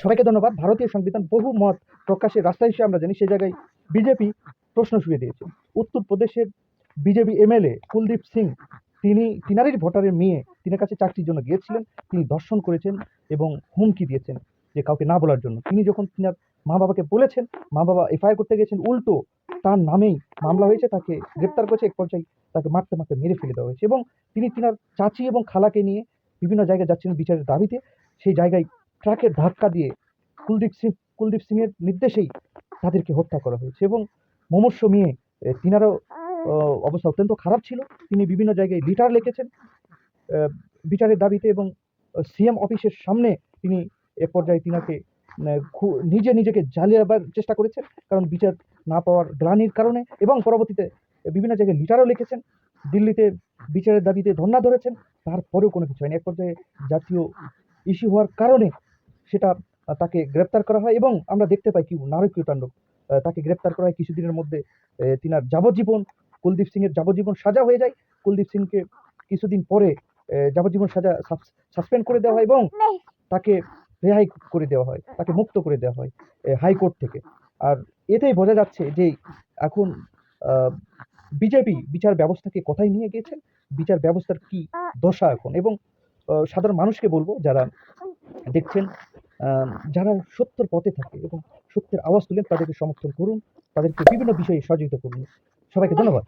সবাইকে ধন্যবাদ। ভারতীয় সংবিধান বহু মত প্রকাশের রাস্তা হিসেবে আমরা জানি, সেই জায়গায় বিজেপি প্রশ্ন ছুড়ে দিয়েছে। উত্তরপ্রদেশের বিজেপি এমএলএ কুলদীপ সিং, তিনারই ভোটারের মেয়ে, তিনার কাছে চাকরির জন্য গিয়েছিলেন, তিনি ধর্ষণ করেছেন এবং হুমকি দিয়েছেন যে কাউকে না বলার জন্য। তিনি যখন তিনার মা বাবাকে বলেছেন, মা বাবা এফআইআর করতে গেছেন, উল্টো তার নামেই মামলা হয়েছে, তাকে গ্রেপ্তার করেছে, এক পর্যায়ে তাকে মারতে মারতে মেরে ফেলে দেওয়া হয়েছে। এবং তিনি তিনার চাচি এবং খালাকে নিয়ে বিভিন্ন জায়গায় যাচ্ছিলেন বিচারের দাবিতে, সেই জায়গায় ট্রাকের ধাক্কা দিয়ে কুলদীপ সিং এর নির্দেশেই তাদেরকে হত্যা করা হয়েছে। এবং মুমূর্ষু মেয়ে, তিনারও অবস্থা অত্যন্ত খারাপ ছিল। তিনি বিভিন্ন জায়গায় লিটার লিখেছেন বিচারের দাবিতে, এবং সিএম অফিসের সামনে তিনি এক পর্যায়ে তিনাকে নিজেকে জ্বালিয়াবার চেষ্টা করেছেন, কারণ বিচার না পাওয়ার গ্লানির কারণে। এবং পরবর্তীতে বিভিন্ন জায়গায় লিটারও লিখেছেন, দিল্লিতে বিচারের দাবিতে ধর্ণা ধরেছেন, তারপরেও কোনো কিছু হয়নি। এক পর্যায়ে জাতীয় ইস্যু হওয়ার কারণে সেটা তাকে গ্রেপ্তার করা হয়, এবং আমরা দেখতে পাই কি নারকীয় তাণ্ডব। তাকে গ্রেপ্তার করা হয়, কিছুদিনের মধ্যে তিনার যাবজ্জীবন, কুলদীপ সিং এর যাবজ্জীবন সাজা হয়ে যায়। কুলদীপ সিংকে কিছুদিন পরে যাবজ্জীবন সাজা সাসপেন্ড করে দেওয়া হয় এবং তাকে রেহাই করে দেওয়া হয়, তাকে মুক্ত করে দেওয়া হয় হাইকোর্ট থেকে। আর এতেই বোঝা যাচ্ছে যে এখন বিজেপি বিচার ব্যবস্থাকে কোথায় নিয়ে গিয়েছেন, বিচার ব্যবস্থার কি দশা এখন। এবং সাধারণ মানুষকে বলবো, যারা দেখছেন, যারা সত্যের পথে থাকে এবং সত্যের আওয়াজ তুলেন, তাদেরকে সমর্থন করুন, তাদেরকে বিভিন্ন বিষয়ে সহযোগিতা করুন। সবাইকে ধন্যবাদ।